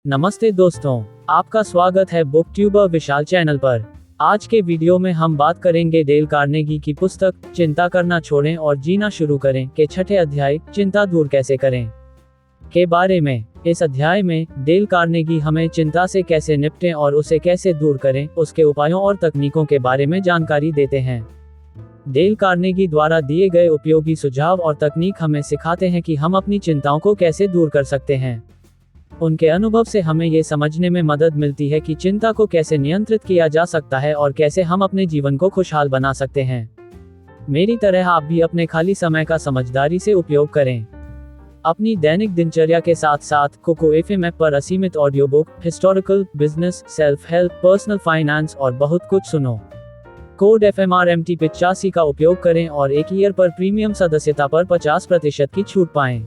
नमस्ते दोस्तों, आपका स्वागत है बुक ट्यूबर विशाल चैनल पर। आज के वीडियो में हम बात करेंगे डेल कार्नेगी की पुस्तक चिंता करना छोड़ें और जीना शुरू करें के छठे अध्याय चिंता दूर कैसे करें के बारे में। इस अध्याय में डेल कार्नेगी हमें चिंता से कैसे निपटें और उसे कैसे दूर करें, उसके उपायों और तकनीकों के बारे में जानकारी देते हैं। डेल कार्नेगी द्वारा दिए गए उपयोगी सुझाव और तकनीक हमें सिखाते हैं कि हम अपनी चिंताओं को कैसे दूर कर सकते हैं। उनके अनुभव से हमें ये समझने में मदद मिलती है कि चिंता को कैसे नियंत्रित किया जा सकता है और कैसे हम अपने जीवन को खुशहाल बना सकते हैं। मेरी तरह आप भी अपने खाली समय का समझदारी से उपयोग करें। अपनी दैनिक दिनचर्या के साथ साथ कोको एफएम ऐप पर असीमित audio book, historical, business, self help, personal finance और बहुत कुछ सुनो। कोड FMRMT 85 का उपयोग करें और एक ईयर पर प्रीमियम सदस्यता पर 50% की छूट पाएं।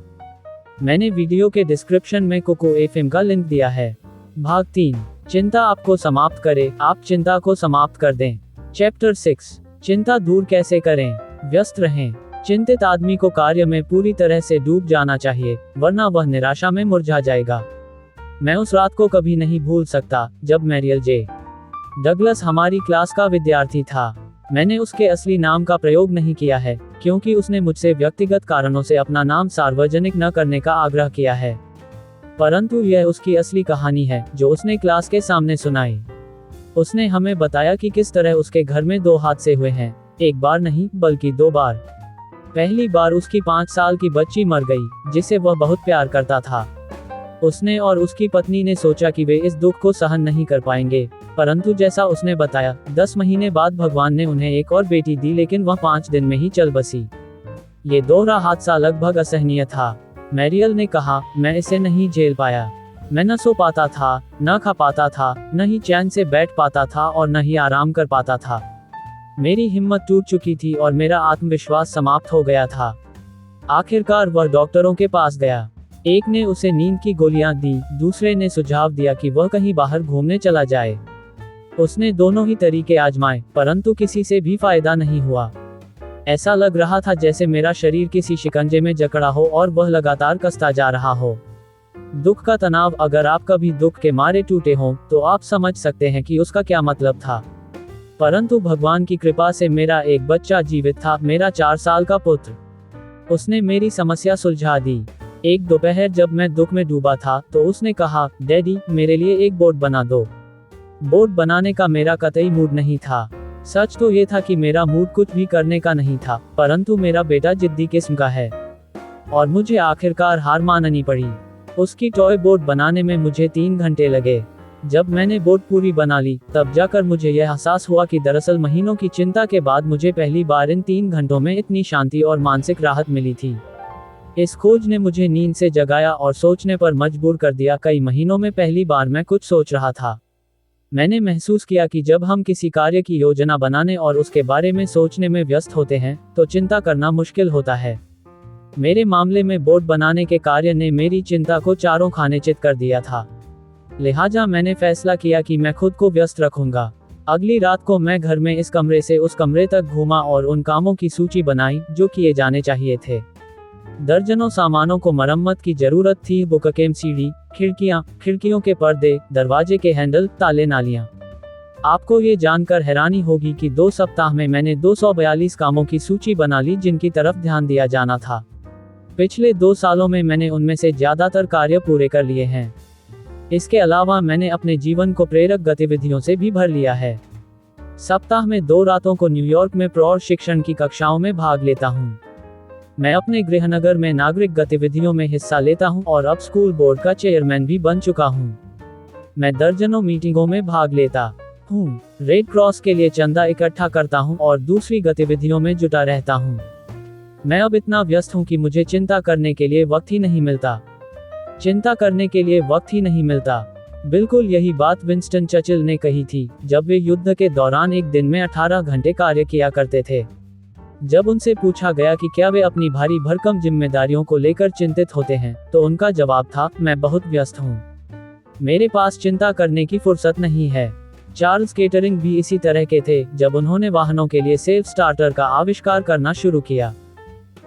मैंने वीडियो के डिस्क्रिप्शन में कोको एफएम का लिंक दिया है। भाग 3, चिंता आपको समाप्त करे, आप चिंता को समाप्त कर दें। चैप्टर 6, चिंता दूर कैसे करें। व्यस्त रहें। चिंतित आदमी को कार्य में पूरी तरह से डूब जाना चाहिए, वरना वह निराशा में मुरझा जाएगा। मैं उस रात को कभी नहीं भूल सकता जब मैरियल जे डगलस हमारी क्लास का विद्यार्थी था। मैंने उसके असली नाम का प्रयोग नहीं किया है, क्योंकि उसने मुझसे व्यक्तिगत कारणों से अपना नाम सार्वजनिक न करने का आग्रह किया है। परंतु यह उसकी असली कहानी है जो उसने क्लास के सामने सुनाई। उसने हमें बताया कि किस तरह उसके घर में 2 हादसे हुए हैं, एक बार नहीं बल्कि 2 बार। पहली बार उसकी 5 साल की बच्ची मर गई, जिसे वह बहुत प्यार करता था। उसने और उसकी पत्नी ने सोचा कि वे इस दुख को सहन नहीं कर पाएंगे, परंतु जैसा उसने बताया, 10 महीने बाद भगवान ने उन्हें एक और बेटी दी, लेकिन वह 5 दिन में ही चल बसी। ये दोहरा हादसा लगभग असहनीय था। मैरियल ने कहा, मैं इसे नहीं झेल पाया। मैं न सो पाता था, न खा पाता था, न ही चैन से बैठ पाता था और न ही आराम कर पाता था। मेरी हिम्मत टूट चुकी थी और मेरा आत्मविश्वास समाप्त हो गया था। आखिरकार वह डॉक्टरों के पास गया। एक ने उसे नींद की गोलियां दी, दूसरे ने सुझाव दिया कि वह कहीं बाहर घूमने चला जाए। उसने दोनों ही तरीके आजमाए, परंतु किसी से भी फायदा नहीं हुआ। ऐसा लग रहा था जैसे मेरा शरीर किसी शिकंजे में जकड़ा हो और वह लगातार कसता जा रहा हो। दुख का तनाव, अगर आप कभी दुख के मारे टूटे हों, तो आप समझ सकते हैं कि उसका क्या मतलब था। परंतु भगवान की कृपा से मेरा एक बच्चा जीवित था, मेरा 4 साल का पुत्र। उसने मेरी समस्या सुलझा दी। एक दोपहर जब मैं दुख में डूबा था, तो उसने कहा, डैडी, मेरे लिए एक बोर्ड बना दो। बोर्ड बनाने का मेरा कतई मूड नहीं था। सच तो ये था कि मेरा मूड कुछ भी करने का नहीं था, परंतु मेरा बेटा जिद्दी किस्म का है और मुझे आखिरकार हार माननी पड़ी। उसकी टॉय बोर्ड बनाने में मुझे 3 घंटे लगे। जब मैंने बोर्ड पूरी बना ली, तब जाकर मुझे यह एहसास हुआ कि दरअसल महीनों की चिंता के बाद मुझे पहली बार इन 3 घंटों में इतनी शांति और मानसिक राहत मिली थी। इस खोज ने मुझे नींद से जगाया और सोचने पर मजबूर कर दिया। कई महीनों में पहली बार मैं कुछ सोच रहा था। मैंने महसूस किया कि जब हम किसी कार्य की योजना बनाने और उसके बारे में सोचने में व्यस्त होते हैं, तो चिंता करना मुश्किल होता है। मेरे मामले में बोर्ड बनाने के कार्य ने मेरी चिंता को चारों खाने चित कर दिया था। लिहाजा मैंने फैसला किया कि मैं खुद को व्यस्त रखूंगा। अगली रात को मैं घर में इस कमरे से उस कमरे तक घूमा और उन कामों की सूची बनाई जो किए जाने चाहिए थे। दर्जनों सामानों को मरम्मत की जरूरत थी। बुककेम, सीढ़ी, खिड़कियों के पर्दे, दरवाजे के हैंडल, ताले, नालियां। आपको ये जानकर हैरानी होगी कि 2 सप्ताह में मैंने 242 कामों की सूची बना ली जिनकी तरफ ध्यान दिया जाना था। पिछले 2 सालों में मैंने उनमें से ज्यादातर कार्य पूरे कर लिए हैं। इसके अलावा मैंने अपने जीवन को प्रेरक गतिविधियों से भी भर लिया है। सप्ताह में 2 रातों को न्यूयॉर्क में प्रौढ़ शिक्षण की कक्षाओं में भाग लेता हूँ। मैं अपने गृहनगर में नागरिक गतिविधियों में हिस्सा लेता हूं और अब स्कूल बोर्ड का चेयरमैन भी बन चुका हूं। मैं दर्जनों मीटिंगों में भाग लेता हूं, रेड क्रॉस के लिए चंदा इकट्ठा करता हूं और दूसरी गतिविधियों में जुटा रहता हूं। मैं अब इतना व्यस्त हूं कि मुझे चिंता करने के लिए वक्त ही नहीं मिलता। चिंता करने के लिए वक्त ही नहीं मिलता। बिल्कुल यही बात विंस्टन चर्चिल ने कही थी, जब वे युद्ध के दौरान एक दिन में 18 घंटे कार्य किया करते थे। जब उनसे पूछा गया कि क्या वे अपनी भारी भरकम जिम्मेदारियों को लेकर चिंतित होते हैं, तो उनका जवाब था, मैं बहुत व्यस्त हूँ। मेरे पास चिंता करने की फुर्सत नहीं है। चार्ल्स केटरिंग भी इसी तरह के थे जब उन्होंने वाहनों के लिए सेल्फ स्टार्टर का आविष्कार करना शुरू किया।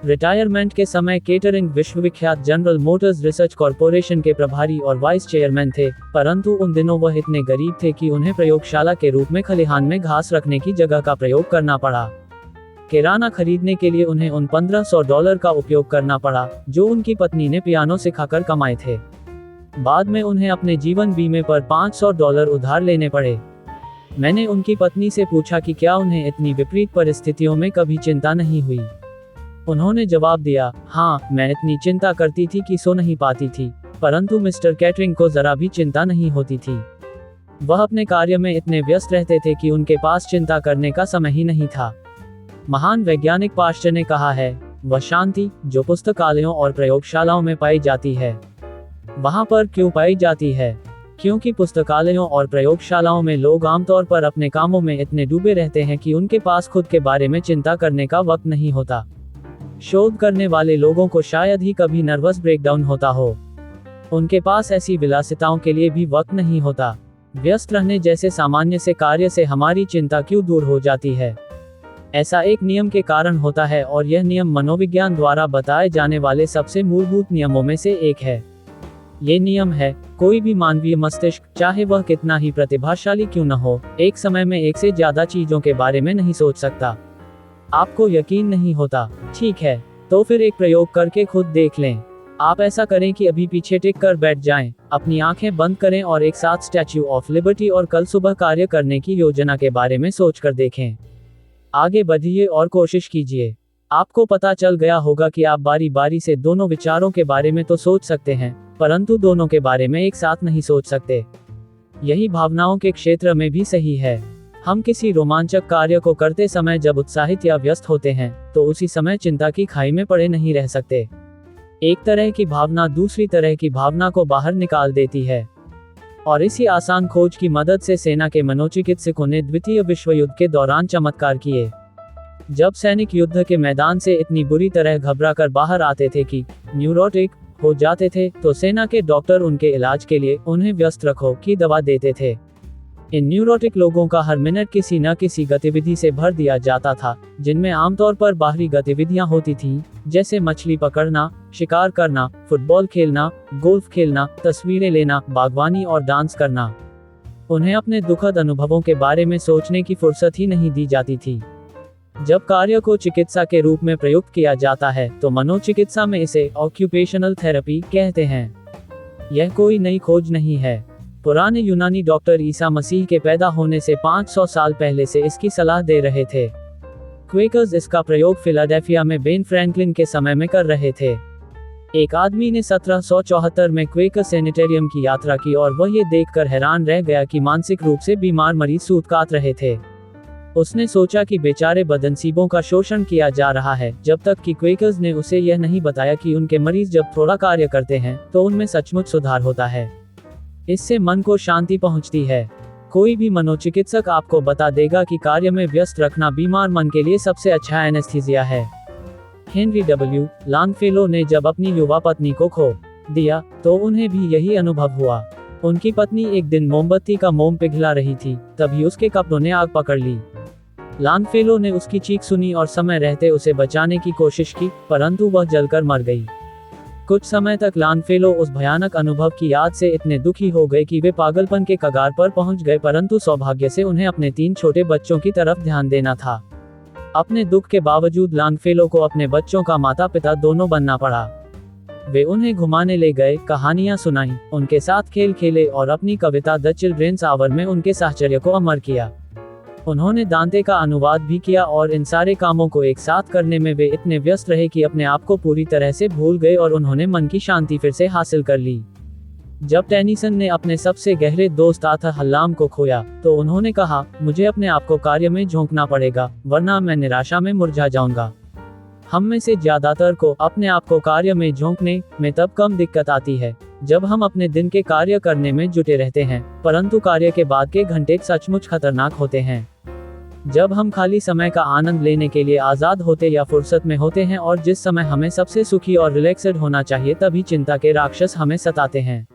रिटायरमेंट के समय केटरिंग विश्वविख्यात जनरल मोटर्स रिसर्च कॉरपोरेशन के प्रभारी और वाइस चेयरमैन थे, परंतु उन दिनों वह इतने गरीब थे कि उन्हें प्रयोगशाला के रूप में खलिहान में घास रखने की जगह का प्रयोग करना पड़ा। किराना खरीदने के लिए उन्हें उन $1500 का उपयोग करना पड़ा, जो उनकी पत्नी ने पियानो सिखाकर कमाए थे। बाद में उन्हें अपने जीवन बीमे पर $500 उधार लेने पड़े। मैंने उनकी पत्नी से पूछा कि क्या उन्हें इतनी विपरीत परिस्थितियों में कभी चिंता नहीं हुई। उन्होंने जवाब दिया, हाँ, मैं इतनी चिंता करती थी कि सो नहीं पाती थी, परंतु मिस्टर कैटरिंग को जरा भी चिंता नहीं होती थी। वह अपने कार्य में इतने व्यस्त रहते थे कि उनके पास चिंता करने का समय ही नहीं था। महान वैज्ञानिक पाश्चर ने कहा है, वह शांति जो पुस्तकालयों और प्रयोगशालाओं में पाई जाती है, वहां पर क्यों पाई जाती है? क्योंकि पुस्तकालयों और प्रयोगशालाओं में लोग आमतौर पर अपने कामों में इतने डूबे रहते हैं कि उनके पास खुद के बारे में चिंता करने का वक्त नहीं होता। शोध करने वाले लोगों को शायद ही कभी नर्वस ब्रेकडाउन होता हो। उनके पास ऐसी विलासिताओं के लिए भी वक्त नहीं होता। व्यस्त रहने जैसे सामान्य से कार्य से हमारी चिंता क्यों दूर हो जाती है? ऐसा एक नियम के कारण होता है, और यह नियम मनोविज्ञान द्वारा बताए जाने वाले सबसे मूलभूत नियमों में से एक है। ये नियम है, कोई भी मानवीय मस्तिष्क, चाहे वह कितना ही प्रतिभाशाली क्यों न हो, एक समय में एक से ज्यादा चीजों के बारे में नहीं सोच सकता। आपको यकीन नहीं होता? ठीक है, तो फिर एक प्रयोग करके खुद देख लें। आप ऐसा करें कि अभी पीछे टिक कर बैठ जाएं, अपनी आंखें बंद करें और एक साथ स्टैच्यू ऑफ लिबर्टी और कल सुबह कार्य करने की योजना के बारे में सोचकर देखें। आगे बढ़िए और कोशिश कीजिए। आपको पता चल गया होगा कि आप बारी बारी से दोनों विचारों के बारे में तो सोच सकते हैं, परंतु दोनों के बारे में एक साथ नहीं सोच सकते। यही भावनाओं के क्षेत्र में भी सही है। हम किसी रोमांचक कार्य को करते समय जब उत्साहित या व्यस्त होते हैं, तो उसी समय चिंता की खाई में पड़े नहीं रह सकते। एक तरह की भावना दूसरी तरह की भावना को बाहर निकाल देती है, और इसी आसान खोज की मदद से सेना के मनोचिकित्सकों ने द्वितीय विश्व युद्ध के दौरान चमत्कार किए। जब सैनिक युद्ध के मैदान से इतनी बुरी तरह घबराकर बाहर आते थे कि न्यूरोटिक हो जाते थे, तो सेना के डॉक्टर उनके इलाज के लिए उन्हें व्यस्त रखो की दवा देते थे। इन न्यूरोटिक लोगों का हर मिनट किसी न किसी गतिविधि से भर दिया जाता था, जिनमें आमतौर पर बाहरी गतिविधियां होती थीं, जैसे मछली पकड़ना, शिकार करना, फुटबॉल खेलना, गोल्फ खेलना, तस्वीरें लेना, बागवानी और डांस करना। उन्हें अपने दुखद अनुभवों के बारे में सोचने की फुर्सत ही नहीं दी जाती थी। जब कार्य को चिकित्सा के रूप में प्रयुक्त किया जाता है, तो मनोचिकित्सा में इसे ऑक्यूपेशनल थेरेपी कहते हैं। यह कोई नई खोज नहीं है। पुराने यूनानी डॉक्टर ईसा मसीह के पैदा होने से 500 साल पहले से इसकी सलाह दे रहे थे। क्वेकर्स इसका प्रयोग फिलाडेल्फिया में बेन फ्रैंकलिन के समय में कर रहे थे। एक आदमी ने 1774 में क्वेकर सैनिटेरियम की यात्रा की, और वह ये देखकर हैरान रह गया कि मानसिक रूप से बीमार मरीज सूत काट रहे थे। उसने सोचा कि बेचारे बदनसीबों का शोषण किया जा रहा है, जब तक कि क्वेकर्स ने उसे यह नहीं बताया कि उनके मरीज जब थोड़ा कार्य करते हैं, तो उनमें सचमुच सुधार होता है। इससे मन को शांति पहुंचती है। कोई भी मनोचिकित्सक आपको बता देगा कि कार्य में व्यस्त रखना बीमार मन के लिए सबसे अच्छा एनेस्थीसिया है। हेनरी डब्ल्यू लॉन्गफेलो ने जब अपनी युवा पत्नी को खो दिया, तो उन्हें भी यही अनुभव हुआ। उनकी पत्नी एक दिन मोमबत्ती का मोम पिघला रही थी, तभी उसके कपड़ों ने आग पकड़ ली। लॉन्गफेलो ने उसकी चीख सुनी और समय रहते उसे बचाने की कोशिश की, परंतु वह जलकर मर गई। कुछ समय तक लॉन्गफेलो उस भयानक अनुभव की याद से इतने दुखी हो गए कि वे पागलपन के कगार पर पहुंच गए, परंतु सौभाग्य से उन्हें अपने 3 छोटे बच्चों की तरफ ध्यान देना था। अपने दुख के बावजूद लॉन्गफेलो को अपने बच्चों का माता पिता दोनों बनना पड़ा। वे उन्हें घुमाने ले गए, कहानियां सुनाई, उनके साथ खेल खेले और अपनी कविता द चिल्ड्रेन्स आवर में उनके साहचर्य को अमर किया। उन्होंने दांते का अनुवाद भी किया, और इन सारे कामों को एक साथ करने में वे इतने व्यस्त रहे कि अपने आप को पूरी तरह से भूल गए, और उन्होंने मन की शांति फिर से हासिल कर ली। जब टेनिसन ने अपने सबसे गहरे दोस्त आर्थर हल्लाम को खोया, तो उन्होंने कहा, मुझे अपने आप को कार्य में झोंकना पड़ेगा, वरना मैं निराशा में मुरझा जाऊंगा। हम में से ज्यादातर को अपने आप को कार्य में झोंकने में तब कम दिक्कत आती है, जब हम अपने दिन के कार्य करने में जुटे रहते हैं, परंतु कार्य के बाद के घंटे सचमुच खतरनाक होते हैं। जब हम खाली समय का आनंद लेने के लिए आज़ाद होते या फुर्सत में होते हैं, और जिस समय हमें सबसे सुखी और रिलैक्स्ड होना चाहिए, तभी चिंता के राक्षस हमें सताते हैं।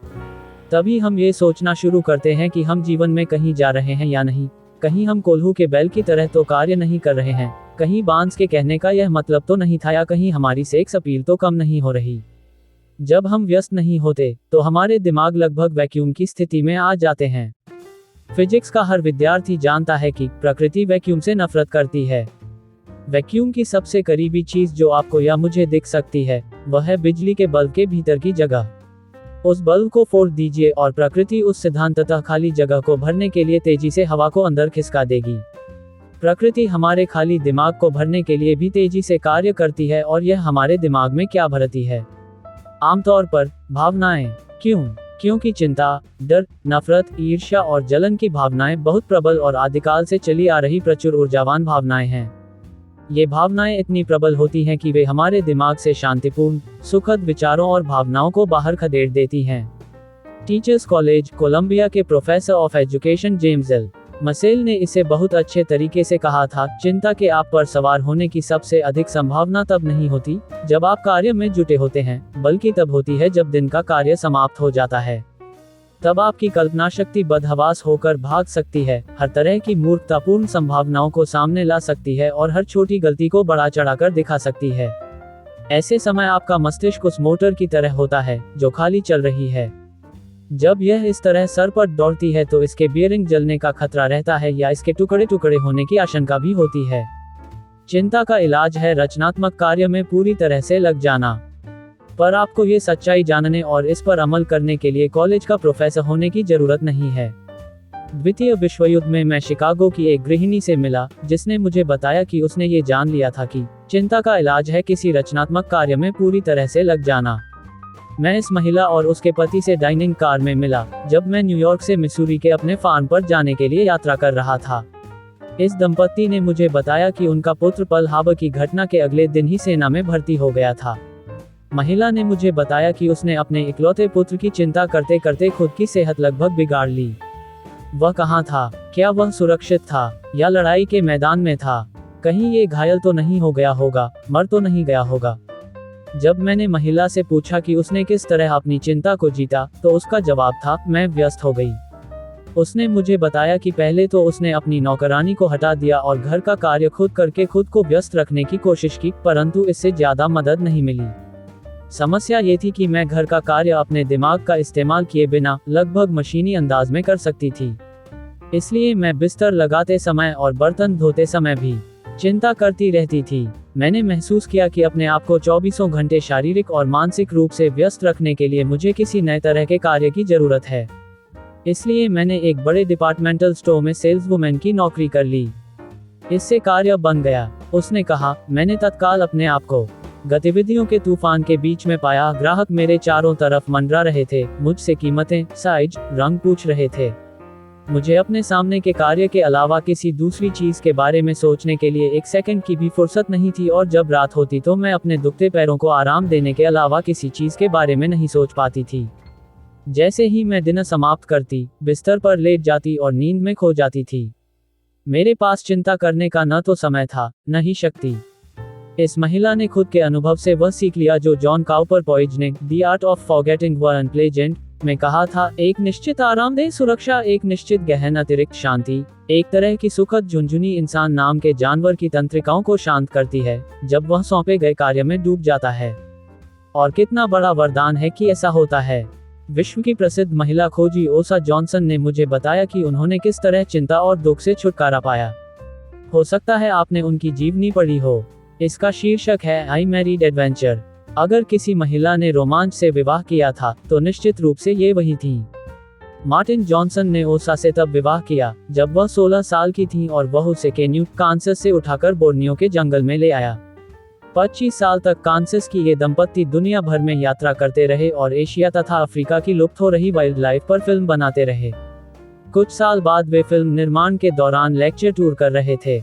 तभी हम ये सोचना शुरू करते हैं कि हम जीवन में कहीं जा रहे हैं या नहीं, कहीं हम कोल्हू के बैल की तरह तो कार्य नहीं कर रहे हैं, कहीं बांस के कहने का यह मतलब तो नहीं था, या कहीं हमारी सेक्स अपील तो कम नहीं हो रही। जब हम व्यस्त नहीं होते तो हमारे दिमाग लगभग वैक्यूम की स्थिति में आ जाते हैं। फिजिक्स का हर विद्यार्थी जानता है कि प्रकृति वैक्यूम से नफरत करती है। वैक्यूम की सबसे करीबी चीज जो आपको या मुझे दिख सकती है, वह है बिजली के बल्ब के भीतर की जगह। उस बल्ब को फोड़ दीजिए और प्रकृति उस सिद्धांततः खाली जगह को भरने के लिए तेजी से हवा को अंदर खिसका देगी। प्रकृति हमारे खाली दिमाग को भरने के लिए भी तेजी से कार्य करती है, और यह हमारे दिमाग में क्या भरती है? आमतौर पर भावनाएं। क्यों? क्योंकि चिंता, डर, नफरत, ईर्ष्या और जलन की भावनाएं बहुत प्रबल और आदिकाल से चली आ रही प्रचुर ऊर्जावान भावनाएं हैं। ये भावनाएं इतनी प्रबल होती हैं कि वे हमारे दिमाग से शांतिपूर्ण, सुखद विचारों और भावनाओं को बाहर खदेड़ देती हैं। टीचर्स कॉलेज, कोलंबिया के professor of education James L Mursell ने इसे बहुत अच्छे तरीके से कहा था, चिंता के आप पर सवार होने की सबसे अधिक संभावना तब नहीं होती जब आप कार्य में जुटे होते हैं, बल्कि तब होती है जब दिन का कार्य समाप्त हो जाता है। तब आपकी कल्पना शक्ति बदहवास होकर भाग सकती है, हर तरह की मूर्खतापूर्ण संभावनाओं को सामने ला सकती है और हर छोटी गलती को बढ़ा चढ़ाकर दिखा सकती है। ऐसे समय आपका मस्तिष्क उस मोटर की तरह होता है जो खाली चल रही है। जब यह इस तरह सर पर दौड़ती है तो इसके बियरिंग जलने का खतरा रहता है या इसके टुकड़े टुकड़े होने की आशंका भी होती है। चिंता का इलाज है रचनात्मक कार्य में पूरी तरह से लग जाना। पर आपको ये सच्चाई जानने और इस पर अमल करने के लिए कॉलेज का प्रोफेसर होने की जरूरत नहीं है। द्वितीय विश्व युद्ध में मैं शिकागो की एक गृहिणी से मिला जिसने मुझे बताया कि उसने ये जान लिया था कि चिंता का इलाज है किसी रचनात्मक कार्य में पूरी तरह से लग जाना। मैं इस महिला और उसके पति से डाइनिंग कार में मिला जब मैं न्यूयॉर्क से मिसूरी के अपने फार्म पर जाने के लिए यात्रा कर रहा था। इस दंपत्ति ने मुझे बताया कि उनका पुत्र पर्ल हार्बर की घटना के अगले दिन ही सेना में भर्ती हो गया था। महिला ने मुझे बताया कि उसने अपने इकलौते पुत्र की चिंता करते करते खुद की सेहत लगभग बिगाड़ ली। वह कहाँ था? क्या वह सुरक्षित था या लड़ाई के मैदान में था? कहीं ये घायल तो नहीं हो गया होगा, मर तो नहीं गया होगा? जब मैंने महिला से पूछा कि उसने किस तरह अपनी चिंता को जीता, तो उसका जवाब था, मैं व्यस्त हो गई। उसने मुझे बताया कि पहले तो उसने अपनी नौकरानी को हटा दिया और घर का कार्य खुद करके खुद को व्यस्त रखने की कोशिश की, परंतु इससे ज्यादा मदद नहीं मिली। समस्या ये थी कि मैं घर का कार्य अपने दिमाग का इस्तेमाल किए बिना लगभग मशीनी अंदाज में कर सकती थी। इसलिए मैं बिस्तर लगाते समय और बर्तन धोते समय भी चिंता करती रहती थी। मैंने महसूस किया कि अपने आप को 24 घंटे शारीरिक और मानसिक रूप से व्यस्त रखने के लिए मुझे किसी नए तरह के कार्य की जरूरत है। इसलिए मैंने एक बड़े डिपार्टमेंटल स्टोर में सेल्सवुमैन की नौकरी कर ली। इससे कार्य बन गया, उसने कहा। मैंने तत्काल अपने आप को गतिविधियों के तूफान के बीच में पाया। ग्राहक मेरे चारों तरफ मंडरा रहे थे, मुझसे कीमतें, साइज, रंग पूछ रहे थे। मुझे अपने सामने के कार्य के अलावा किसी दूसरी चीज के बारे में सोचने के लिए एक सेकंड की भी फुर्सत नहीं थी, और जब रात होती तो मैं अपने दुखते पैरों को आराम देने के अलावा किसी चीज के बारे में नहीं सोच पाती थी। जैसे ही मैं दिन समाप्त करती, बिस्तर पर लेट जाती और नींद में खो जाती थी। मेरे पास चिंता करने का न तो समय था, न ही शक्ति। इस महिला ने खुद के अनुभव से वह सीख लिया जो जॉन काउपर-पोइज ने the art of forgetting the unpleasant में कहा था, एक निश्चित आरामदेह सुरक्षा, एक निश्चित गहन अतिरिक्त शांति, एक तरह की सुखद झुंझुनी इंसान नाम के जानवर की तंत्रिकाओं को शांत करती है जब वह सौंपे गए कार्य में डूब जाता है। और कितना बड़ा वरदान है कि ऐसा होता है। विश्व की प्रसिद्ध महिला खोजी ओसा जॉनसन ने मुझे बताया कि उन्होंने किस तरह चिंता और दुख से छुटकारा पाया। हो सकता है आपने उनकी जीवनी पढ़ी हो। इसका शीर्षक है आई मैरिड एडवेंचर। अगर किसी महिला ने रोमांच से विवाह किया था तो निश्चित रूप से ये वही थी। मार्टिन जॉनसन ने ओसा से तब विवाह किया जब वह 16 साल की थी और वह उसे केन्यू, कांसास से उठाकर बोर्नियो के जंगल में ले आया। 25 साल तक कांसास की ये दंपत्ति दुनिया भर में यात्रा करते रहे और एशिया तथा अफ्रीका की लुप्त हो रही वाइल्ड लाइफ पर फिल्म बनाते रहे। कुछ साल बाद वे फिल्म निर्माण के दौरान लेक्चर टूर कर रहे थे।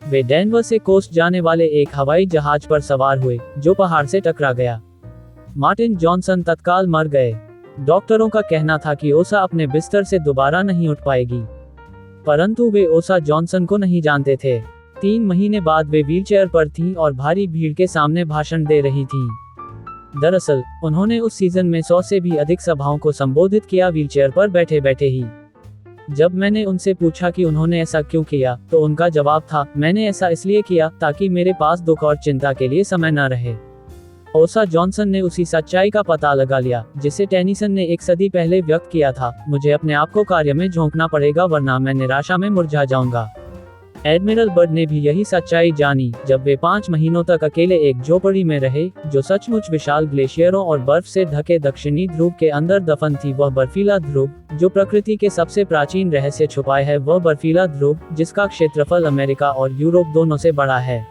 वे डेनवर से कोस्ट जाने वाले एक हवाई जहाज पर सवार हुए जो पहाड़ से टकरा गया। मार्टिन जॉनसन तत्काल मर गए। डॉक्टरों का कहना था कि ओसा अपने बिस्तर से दोबारा नहीं उठ पाएगी, परंतु वे ओसा जॉनसन को नहीं जानते थे। 3 महीने बाद वे व्हीलचेयर पर थीं और भारी भीड़ के सामने भाषण दे रही थीं। दरअसल उन्होंने उस सीजन में 100 से भी अधिक सभाओं को संबोधित किया, व्हीलचेयर पर बैठे बैठे ही। जब मैंने उनसे पूछा कि उन्होंने ऐसा क्यों किया, तो उनका जवाब था, मैंने ऐसा इसलिए किया ताकि मेरे पास दुख और चिंता के लिए समय न रहे। ओसा जॉनसन ने उसी सच्चाई का पता लगा लिया जिसे टेनिसन ने एक सदी पहले व्यक्त किया था, मुझे अपने आप को कार्य में झोंकना पड़ेगा वरना मैं निराशा में मुरझा जाऊंगा। एडमिरल बर्ड ने भी यही सच्चाई जानी जब वे 5 महीनों तक अकेले एक झोपड़ी में रहे जो सचमुच विशाल ग्लेशियरों और बर्फ से ढके दक्षिणी ध्रुव के अंदर दफन थी। वह बर्फीला ध्रुव जो प्रकृति के सबसे प्राचीन रहस्य छुपाए है, वह बर्फीला ध्रुव जिसका क्षेत्रफल अमेरिका और यूरोप दोनों से बड़ा है।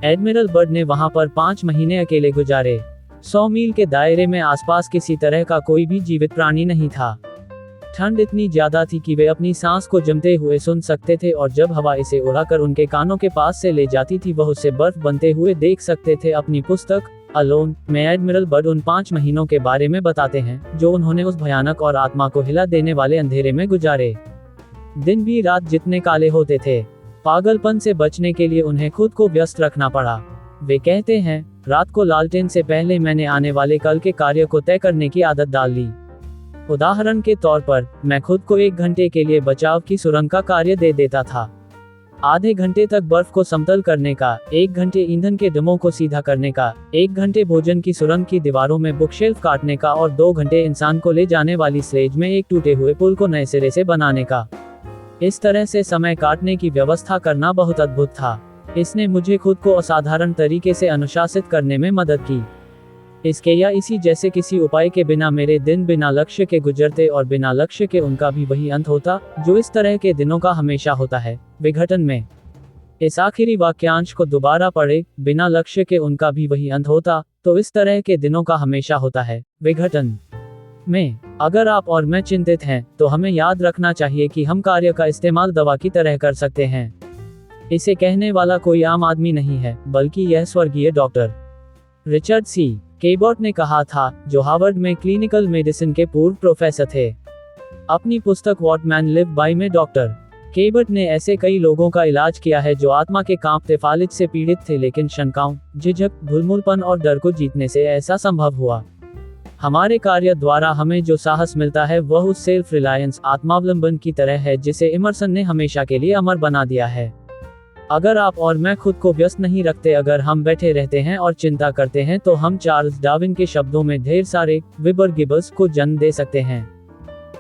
एडमिरल बर्ड ने वहां पर 5 महीने अकेले गुजारे। 100 मील के दायरे में आसपास किसी तरह का कोई भी जीवित प्राणी नहीं था। ठंड इतनी ज्यादा थी कि वे अपनी सांस को जमते हुए सुन सकते थे और जब हवा इसे उड़ाकर उनके कानों के पास से ले जाती थी वह उसे बर्फ बनते हुए देख सकते थे। अपनी पुस्तक अलोन में एडमिरल बर्ड उन 5 महीनों के बारे में बताते हैं जो उन्होंने उस भयानक और आत्मा को हिला देने वाले अंधेरे में गुजारे। दिन भी रात जितने काले होते थे, पागलपन से बचने के लिए उन्हें खुद को व्यस्त रखना पड़ा। वे कहते हैं, रात को लालटेन से पहले मैंने आने वाले कल के कार्य को तय करने की आदत डाल ली। उदाहरण के तौर पर, मैं खुद को 1 घंटे के लिए बचाव की सुरंग का कार्य दे देता था। आधे घंटे तक बर्फ को समतल करने का, 1 घंटे ईंधन के डमों को सीधा करने का, 1 घंटे भोजन की सुरंग की दीवारों में बुकशेल्फ काटने का और 2 घंटे इंसान को ले जाने वाली स्लेज में एक टूटे हुए पुल को नए सिरे से बनाने का। इस तरह से समय काटने की व्यवस्था करना बहुत अद्भुत था। इसने मुझे खुद को असाधारण तरीके से अनुशासित करने में मदद की। इसके या इसी जैसे किसी उपाय के बिना मेरे दिन बिना लक्ष्य के गुजरते और बिना लक्ष्य के उनका भी वही अंत होता जो इस तरह के दिनों का हमेशा होता है। विघटन में इस आखिरी वाक्यांश को दोबारा पढ़े, बिना लक्ष्य के उनका भी वही अंत होता तो इस तरह के दिनों का हमेशा होता है। विघटन में अगर आप और मैं चिंतित हैं तो हमें याद रखना चाहिए कि हम कार्य का इस्तेमाल दवा की तरह कर सकते हैं। इसे कहने वाला कोई आम आदमी नहीं है बल्कि यह स्वर्गीय डॉक्टर रिचर्ड सी केबर्ट ने कहा था, जो हार्वर्ड में क्लिनिकल मेडिसिन के पूर्व प्रोफेसर थे। अपनी पुस्तक व्हाट मैन लिव बाय में डॉक्टर केबर्ट ने ऐसे कई लोगों का इलाज किया है जो आत्मा के कांपते फालिज से पीड़ित थे लेकिन शंकाओं, झिझक, भुलमुलपन और डर को जीतने से ऐसा संभव हुआ। हमारे कार्य द्वारा हमें जो साहस मिलता है वह उस सेल्फ रिलायंस, आत्मावलंबन की तरह है जिसे इमर्सन ने हमेशा के लिए अमर बना दिया है। अगर आप और मैं खुद को व्यस्त नहीं रखते, अगर हम बैठे रहते हैं और चिंता करते हैं तो हम चार्ल्स डार्विन के शब्दों में ढेर सारे विबर गिबर्स को जन्म दे सकते हैं।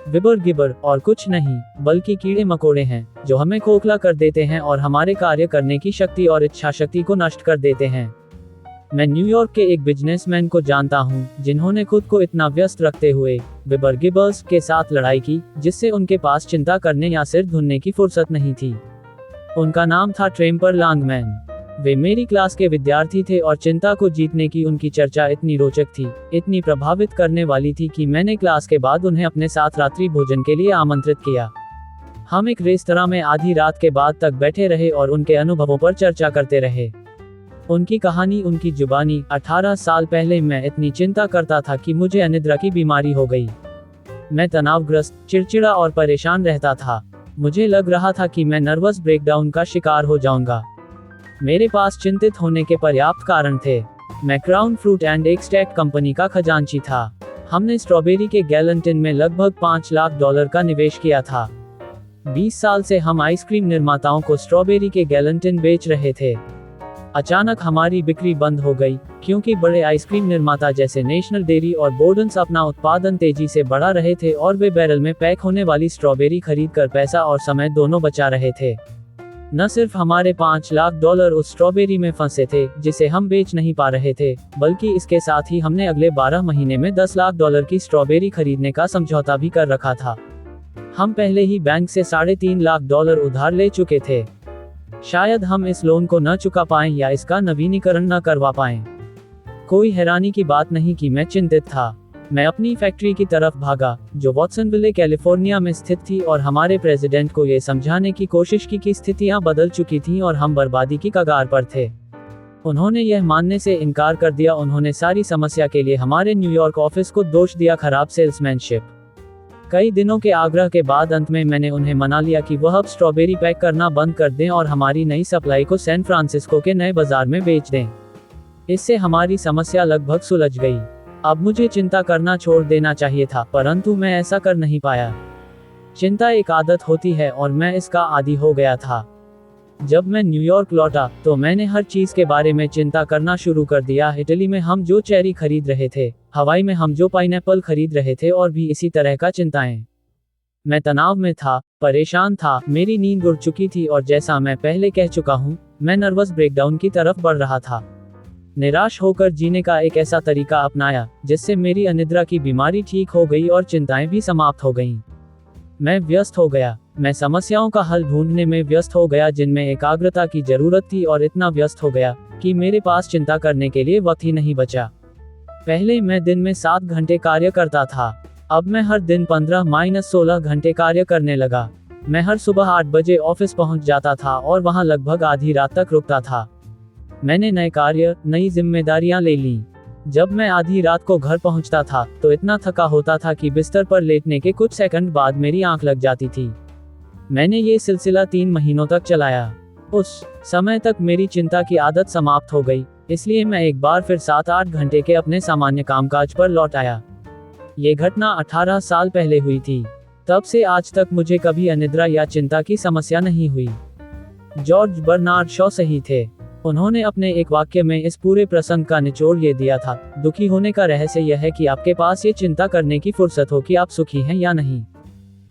विबर गिबर और कुछ नहीं बल्कि कीड़े मकोड़े हैं जो हमें खोखला कर देते हैं और हमारे कार्य करने की शक्ति और इच्छा शक्ति को नष्ट कर देते हैं। मैं न्यूयॉर्क के एक बिजनेसमैन को जानता हूं जिन्होंने खुद को इतना व्यस्त रखते हुए विबर गिबर्स के साथ लड़ाई की जिससे उनके पास चिंता करने या सिर धुनने की फुर्सत नहीं थी। उनका नाम था ट्रेम्पर लांगमैन। वे मेरी क्लास के विद्यार्थी थे और चिंता को जीतने की उनकी चर्चा इतनी रोचक थी, इतनी प्रभावित करने वाली थी कि मैंने क्लास के बाद उन्हें अपने साथ रात्रि भोजन के लिए आमंत्रित किया। हम एक रेस्तरां में आधी रात के बाद तक बैठे रहे और उनके अनुभवों पर चर्चा करते रहे। उनकी कहानी, उनकी जुबानी। 18 साल पहले मैं इतनी चिंता करता था कि मुझे अनिद्रा की बीमारी हो गई। मैं तनावग्रस्त, चिड़चिड़ा और परेशान रहता था। मुझे लग रहा था कि मैं नर्वस ब्रेकडाउन का शिकार हो जाऊंगा। मेरे पास चिंतित होने के पर्याप्त कारण थे। मैं crown fruit and extract company का खजांची था। हमने स्ट्रॉबेरी के गैलन टिन में लगभग $5 लाख का निवेश किया था। 20 साल से हम आइसक्रीम निर्माताओं को स्ट्रॉबेरी के गैलन टिन बेच रहे थे। अचानक हमारी बिक्री बंद हो गई क्योंकि बड़े आइसक्रीम निर्माता जैसे नेशनल डेयरी और बोर्डन्स अपना उत्पादन तेजी से बढ़ा रहे थे और वे बैरल में पैक होने वाली स्ट्रॉबेरी खरीदकर पैसा और समय दोनों बचा रहे थे। न सिर्फ हमारे $5 लाख उस स्ट्रॉबेरी में फंसे थे जिसे हम बेच नहीं पा रहे थे, बल्कि इसके साथ ही हमने अगले 12 महीने में $10 लाख की स्ट्रॉबेरी खरीदने का समझौता भी कर रखा था। हम पहले ही बैंक से $3.5 लाख उधार ले चुके थे। शायद हम इस लोन को न चुका पाएं या इसका नवीनीकरण न करवा पाएं। कोई हैरानी की बात नहीं कि मैं चिंतित था। मैं अपनी फैक्ट्री की तरफ भागा जो वॉटसनविले कैलिफोर्निया में स्थित थी और हमारे प्रेसिडेंट को यह समझाने की कोशिश की कि स्थितियां बदल चुकी थीं और हम बर्बादी की कगार पर थे। उन्होंने यह मानने से इनकार कर दिया। उन्होंने सारी समस्या के लिए हमारे न्यूयॉर्क ऑफिस को दोष दिया, खराब सेल्समैनशिप। कई दिनों के आग्रह के बाद अंत में मैंने उन्हें मना लिया कि वह अब स्ट्रॉबेरी पैक करना बंद कर दें और हमारी नई सप्लाई को सैन फ्रांसिस्को के नए बाजार में बेच दें। इससे हमारी समस्या लगभग सुलझ गई। अब मुझे चिंता करना छोड़ देना चाहिए था, परंतु मैं ऐसा कर नहीं पाया। चिंता एक आदत होती है और मैं इसका आदी हो गया था। जब मैं न्यूयॉर्क लौटा तो मैंने हर चीज के बारे में चिंता करना शुरू कर दिया। इटली में हम जो चेरी खरीद रहे थे, हवाई में हम जो पाइनएप्पल खरीद रहे थे, और भी इसी तरह का चिंताएं। मैं तनाव में था, परेशान था, मेरी नींद उड़ चुकी थी और जैसा मैं पहले कह चुका हूँ, मैं नर्वस ब्रेकडाउन की तरफ बढ़ रहा था। निराश होकर जीने का एक ऐसा तरीका अपनाया जिससे मेरी अनिद्रा की बीमारी ठीक हो गई और चिंताएं भी समाप्त हो गईं। मैं व्यस्त हो गया। मैं समस्याओं का हल ढूंढने में व्यस्त हो गया जिनमें एकाग्रता की जरूरत थी, और इतना व्यस्त हो गया कि मेरे पास चिंता करने के लिए वक्त ही नहीं बचा। पहले मैं दिन में 7 घंटे कार्य करता था, अब मैं हर दिन 15-16 घंटे कार्य करने लगा। मैं हर सुबह 8 बजे ऑफिस पहुंच जाता था और वहां लगभग आधी रात तक रुकता था। मैंने नए कार्य, नई जिम्मेदारियां ले लीं। जब मैं आधी रात को घर पहुंचता था तो इतना थका होता था कि बिस्तर पर लेटने के कुछ सेकंड बाद मेरी आंख लग जाती थी। मैंने ये सिलसिला 3 महीनों तक चलाया। उस समय तक मेरी चिंता की आदत समाप्त हो गई, इसलिए मैं एक बार फिर 7-8 घंटे के अपने सामान्य कामकाज पर लौट आया। ये घटना 18 साल पहले हुई थी। तब से आज तक मुझे कभी अनिद्रा या चिंता की समस्या नहीं हुई। जॉर्ज बर्नार्ड शॉ सही थे। उन्होंने अपने एक वाक्य में इस पूरे प्रसंग का निचोड़ ये दिया था, दुखी होने का रहस्य यह है कि आपके पास ये चिंता करने की फुर्सत हो कि आप सुखी हैं या नहीं।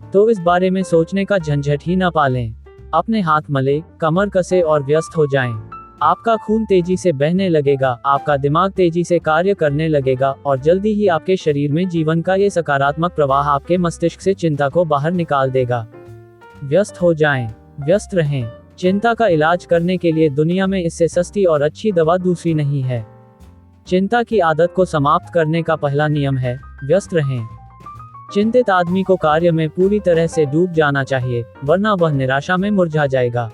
तो इस बारे में सोचने का झंझट ही न पालें। अपने हाथ मले, कमर कसे और व्यस्त हो जाएं। आपका खून तेजी से बहने लगेगा, आपका दिमाग तेजी से कार्य करने लगेगा, और जल्दी ही आपके शरीर में जीवन का ये सकारात्मक प्रवाह आपके मस्तिष्क से चिंता को बाहर निकाल देगा। व्यस्त हो जाएं, व्यस्त रहें। चिंता का इलाज करने के लिए दुनिया में इससे सस्ती और अच्छी दवा दूसरी नहीं है। चिंता की आदत को समाप्त करने का पहला नियम है, व्यस्त रहें। चिंतित आदमी को कार्य में पूरी तरह से डूब जाना चाहिए, वरना वह निराशा में मुरझा जाएगा।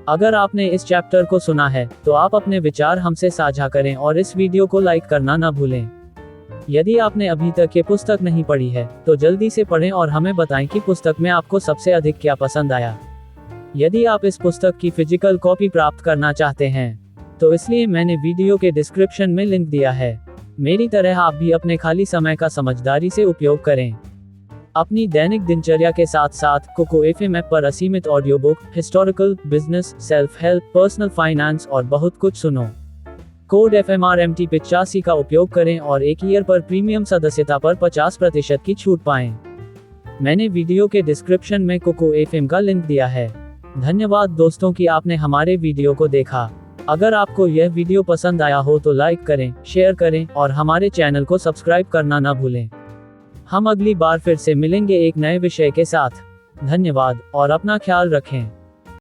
अगर आपने इस चैप्टर को सुना है तो आप अपने विचार हमसे साझा करें और इस वीडियो को लाइक करना न भूलें। यदि आपने अभी तक ये पुस्तक नहीं पढ़ी है तो जल्दी से पढ़ें और हमें बताएं कि पुस्तक में आपको सबसे अधिक क्या पसंद आया। यदि आप इस पुस्तक की फिजिकल कॉपी प्राप्त करना चाहते हैं तो इसलिए मैंने वीडियो के डिस्क्रिप्शन में लिंक दिया है। मेरी तरह आप भी अपने खाली समय का समझदारी से उपयोग करें। अपनी दैनिक दिनचर्या के साथ साथ कोको एफएम ऐप पर असीमित audio book, historical, business, self help, personal finance और बहुत कुछ सुनो। कोड FMRMT 85 का उपयोग करें और 1 ईयर पर प्रीमियम सदस्यता पर 50% की छूट पाएं। मैंने वीडियो के डिस्क्रिप्शन में कोको एफएम का लिंक दिया है। धन्यवाद दोस्तों कि आपने हमारे वीडियो को देखा। अगर आपको यह वीडियो पसंद आया हो तो लाइक करें, शेयर करें और हमारे चैनल को सब्सक्राइब करना ना भूलें। हम अगली बार फिर से मिलेंगे एक नए विषय के साथ। धन्यवाद और अपना ख्याल रखें।